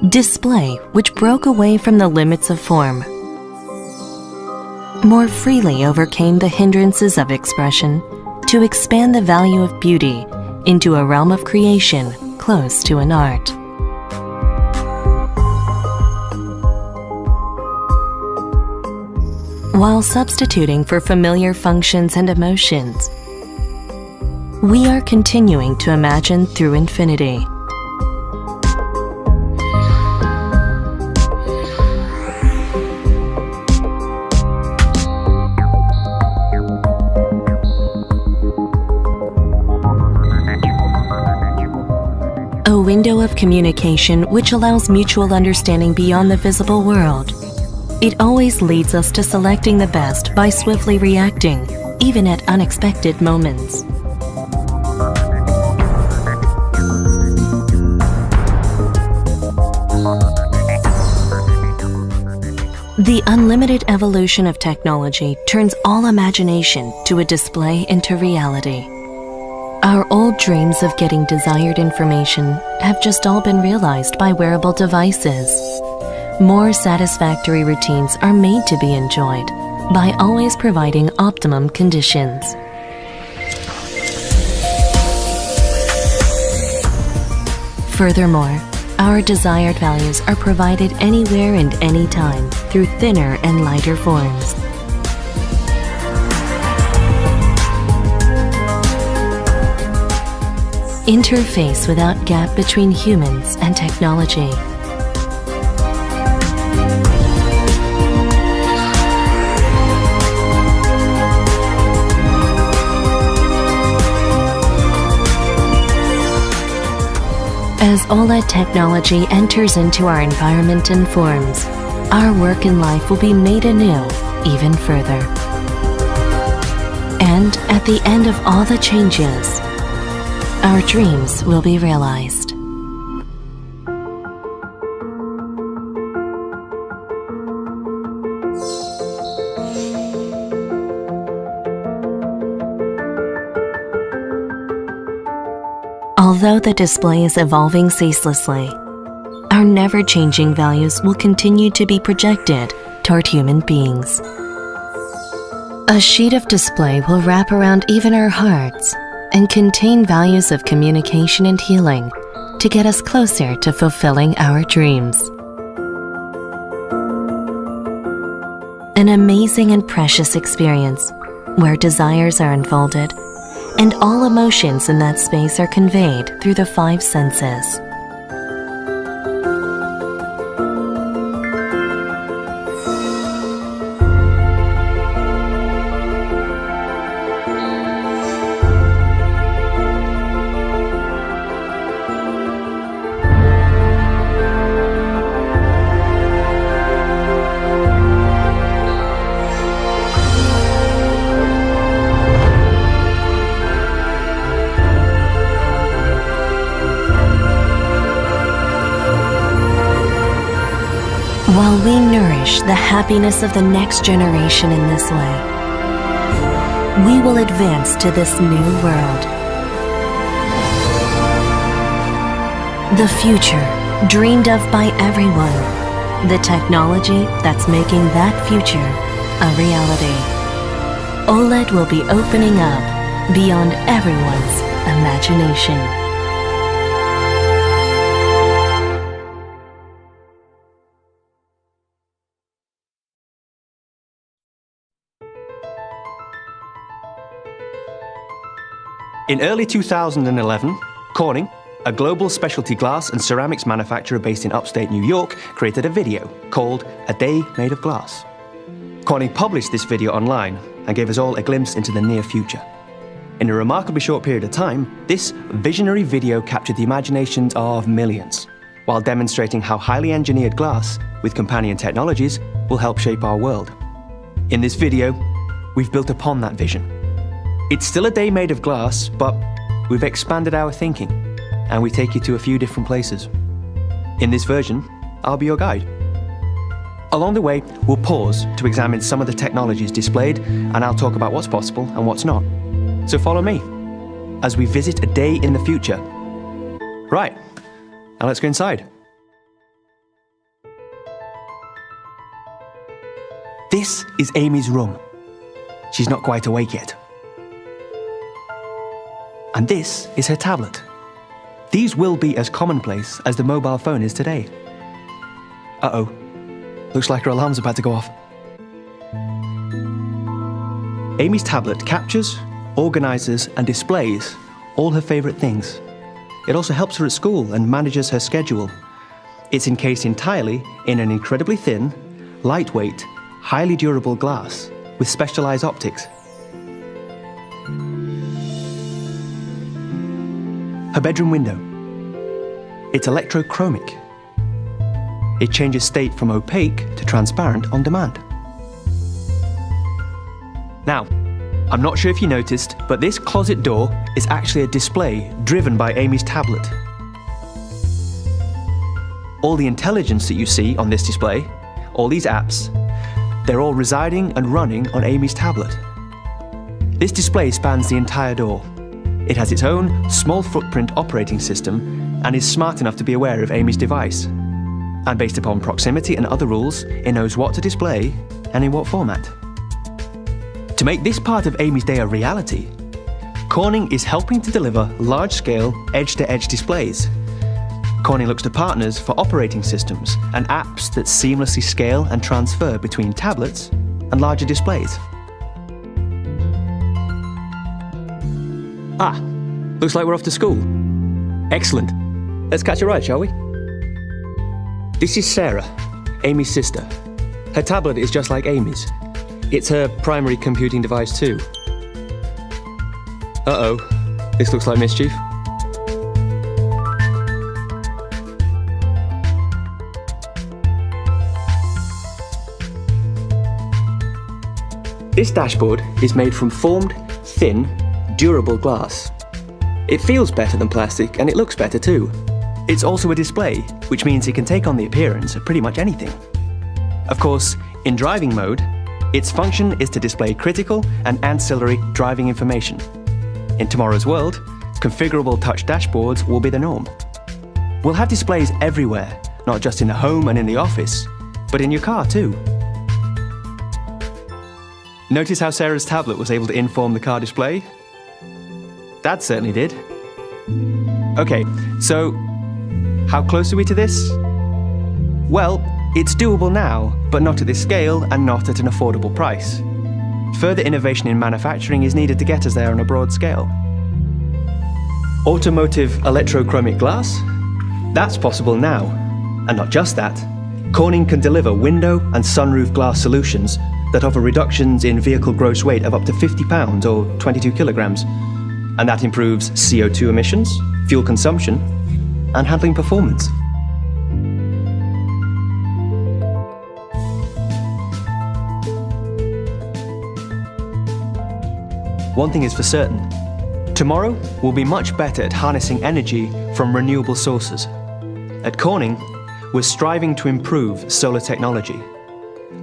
Display, which broke away from the limits of form, more freely overcame the hindrances of expression to expand the value of beauty into a realm of creation close to an art. While substituting for familiar functions and emotions, we are continuing to imagine through infinity. A window of communication which allows mutual understanding beyond the visible world. It always leads us to selecting the best by swiftly reacting, even at unexpected moments. The unlimited evolution of technology turns all imagination to a display into reality. Our old dreams of getting desired information have just all been realized by wearable devices. More satisfactory routines are made to be enjoyed by always providing optimum conditions. Furthermore, our desired values are provided anywhere and anytime through thinner and lighter forms. Interface without gap between humans and technology. As OLED technology enters into our environment and forms, our work in life will be made anew even further. And at the end of all the changes, our dreams will be realized. Although the display is evolving ceaselessly, our never-changing values will continue to be projected toward human beings. A sheet of display will wrap around even our hearts and contain values of communication and healing to get us closer to fulfilling our dreams. An amazing and precious experience where desires are unfolded and all emotions in that space are conveyed through the 5 senses. While we nourish the happiness of the next generation in this way, we will advance to this new world. The future, dreamed of by everyone. The technology that's making that future a reality. OLED will be opening up beyond everyone's imagination. In early 2011, Corning, a global specialty glass and ceramics manufacturer based in upstate New York, created a video called A Day Made of Glass. Corning published this video online and gave us all a glimpse into the near future. In a remarkably short period of time, this visionary video captured the imaginations of millions, while demonstrating how highly engineered glass, with companion technologies, will help shape our world. In this video, we've built upon that vision. It's still a day made of glass, but we've expanded our thinking, and we take you to a few different places. In this version, I'll be your guide. Along the way, we'll pause to examine some of the technologies displayed, and I'll talk about what's possible and what's not. So follow me as we visit a day in the future. Right, now let's go inside. This is Amy's room. She's not quite awake yet. And this is her tablet. These will be as commonplace as the mobile phone is today. Uh-oh. Looks like her alarm's about to go off. Amy's tablet captures, organizes, and displays all her favorite things. It also helps her at school and manages her schedule. It's encased entirely in an incredibly thin, lightweight, highly durable glass with specialized optics. Her bedroom window. It's electrochromic. It changes state from opaque to transparent on demand. Now, I'm not sure if you noticed, but this closet door is actually a display driven by Amy's tablet. All the intelligence that you see on this display, all these apps, they're all residing and running on Amy's tablet. This display spans the entire door. It has its own small footprint operating system and is smart enough to be aware of Amy's device. And based upon proximity and other rules, it knows what to display and in what format. To make this part of Amy's day a reality, Corning is helping to deliver large-scale, edge-to-edge displays. Corning looks to partners for operating systems and apps that seamlessly scale and transfer between tablets and larger displays. Ah, looks like we're off to school. Excellent. Let's catch a ride, shall we? This is Sarah, Amy's sister. Her tablet is just like Amy's. It's her primary computing device too. Uh-oh, this looks like mischief. This dashboard is made from formed, thin, durable glass. It feels better than plastic and it looks better too. It's also a display, which means it can take on the appearance of pretty much anything. Of course, in driving mode, its function is to display critical and ancillary driving information. In tomorrow's world, configurable touch dashboards will be the norm. We'll have displays everywhere, not just in the home and in the office, but in your car too. Notice how Sarah's tablet was able to inform the car display? Dad certainly did. Okay, so how close are we to this? Well, it's doable now, but not at this scale and not at an affordable price. Further innovation in manufacturing is needed to get us there on a broad scale. Automotive electrochromic glass? That's possible now. And not just that, Corning can deliver window and sunroof glass solutions that offer reductions in vehicle gross weight of up to 50 pounds or 22 kilograms. And that improves CO2 emissions, fuel consumption, and handling performance. One thing is for certain, tomorrow will be much better at harnessing energy from renewable sources. At Corning, we're striving to improve solar technology.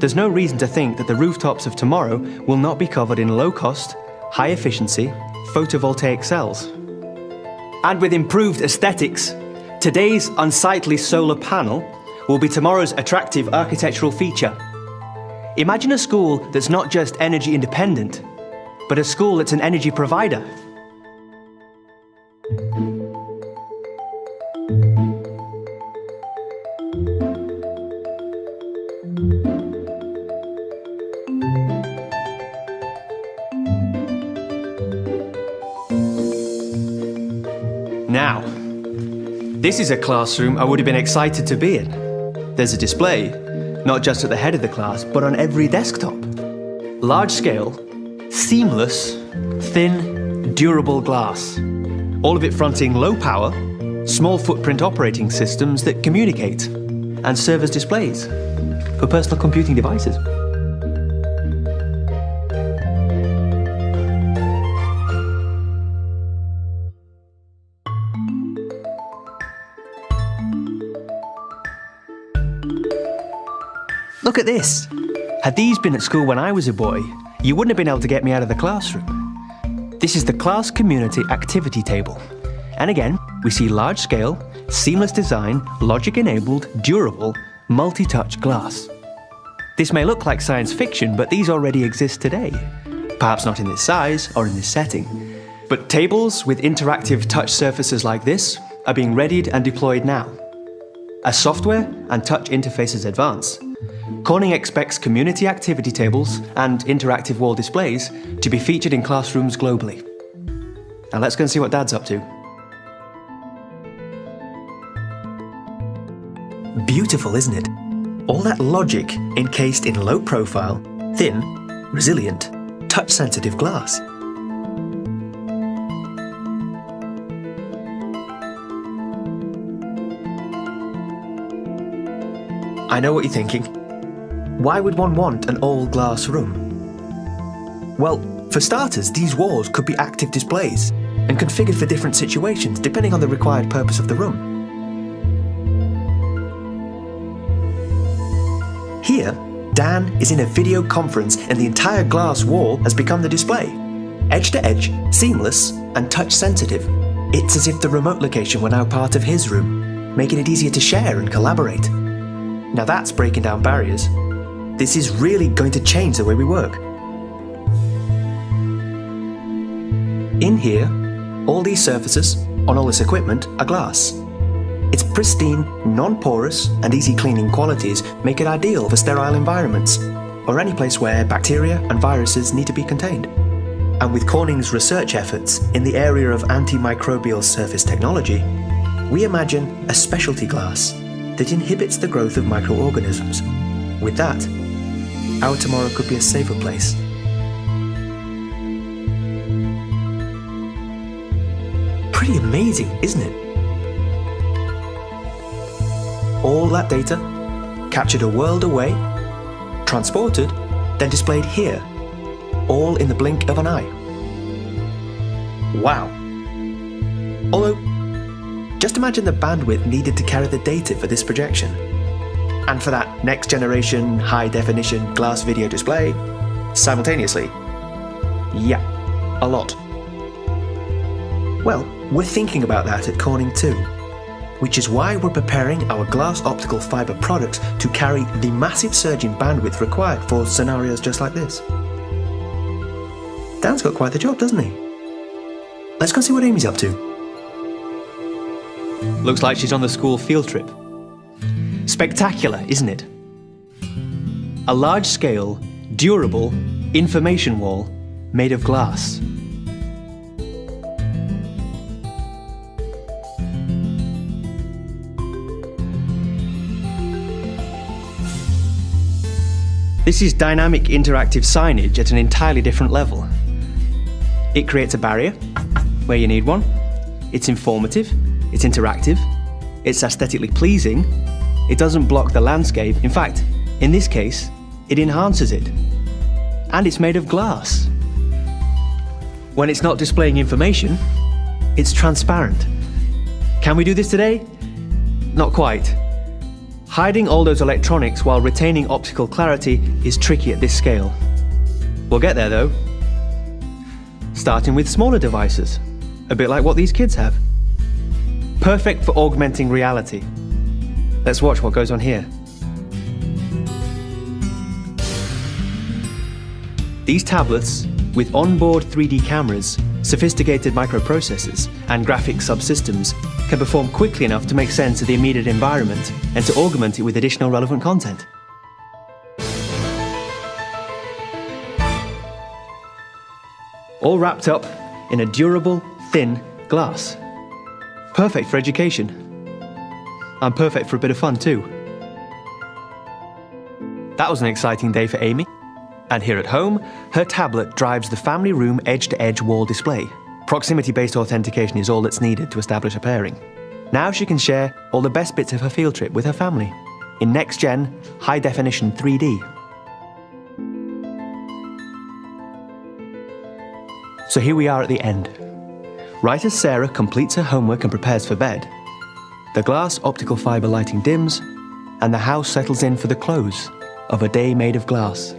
There's no reason to think that the rooftops of tomorrow will not be covered in low-cost, high-efficiency photovoltaic cells. And with improved aesthetics, today's unsightly solar panel will be tomorrow's attractive architectural feature. Imagine a school that's not just energy independent, but a school that's an energy provider. Now, this is a classroom I would have been excited to be in. There's a display, not just at the head of the class, but on every desktop. Large-scale, seamless, thin, durable glass. All of it fronting low-power, small-footprint operating systems that communicate and serve as displays for personal computing devices. Look at this. Had these been at school when I was a boy, you wouldn't have been able to get me out of the classroom. This is the Class Community Activity Table. And again, we see large-scale, seamless design, logic-enabled, durable, multi-touch glass. This may look like science fiction, but these already exist today. Perhaps not in this size or in this setting. But tables with interactive touch surfaces like this are being readied and deployed now. As software and touch interfaces advance, Corning expects community activity tables and interactive wall displays to be featured in classrooms globally. Now let's go and see what Dad's up to. Beautiful, isn't it? All that logic encased in low-profile, thin, resilient, touch-sensitive glass. I know what you're thinking. Why would one want an all-glass room? Well, for starters, these walls could be active displays and configured for different situations depending on the required purpose of the room. Here, Dan is in a video conference and the entire glass wall has become the display. Edge-to-edge, seamless, and touch-sensitive. It's as if the remote location were now part of his room, making it easier to share and collaborate. Now that's breaking down barriers. This is really going to change the way we work. In here, all these surfaces on all this equipment are glass. Its pristine, non-porous and easy cleaning qualities make it ideal for sterile environments, or any place where bacteria and viruses need to be contained. And with Corning's research efforts in the area of antimicrobial surface technology, we imagine a specialty glass that inhibits the growth of microorganisms. With that, our tomorrow could be a safer place. Pretty amazing, isn't it? All that data, captured a world away, transported, then displayed here, all in the blink of an eye. Wow. Although, just imagine the bandwidth needed to carry the data for this projection. And for that next generation high-definition glass video display, simultaneously. Yeah, a lot. Well, we're thinking about that at Corning too. Which is why we're preparing our glass optical fiber products to carry the massive surge in bandwidth required for scenarios just like this. Dan's got quite the job, doesn't he? Let's go see what Amy's up to. Looks like she's on the school field trip. Spectacular, isn't it? A large-scale, durable information wall made of glass. This is dynamic interactive signage at an entirely different level. It creates a barrier where you need one. It's informative, it's interactive, it's aesthetically pleasing, it doesn't block the landscape. In fact, in this case, it enhances it. And it's made of glass. When it's not displaying information, it's transparent. Can we do this today? Not quite. Hiding all those electronics while retaining optical clarity is tricky at this scale. We'll get there though. Starting with smaller devices, a bit like what these kids have. Perfect for augmenting reality. Let's watch what goes on here. These tablets, with onboard 3D cameras, sophisticated microprocessors, and graphic subsystems, can perform quickly enough to make sense of the immediate environment and to augment it with additional relevant content. All wrapped up in a durable, thin glass. Perfect for education. And perfect for a bit of fun too. That was an exciting day for Amy. And here at home, her tablet drives the family room edge-to-edge wall display. Proximity-based authentication is all that's needed to establish a pairing. Now she can share all the best bits of her field trip with her family in next-gen, high-definition 3D. So here we are at the end. Right as Sarah completes her homework and prepares for bed, the glass optical fiber lighting dims, and the house settles in for the close of a day made of glass.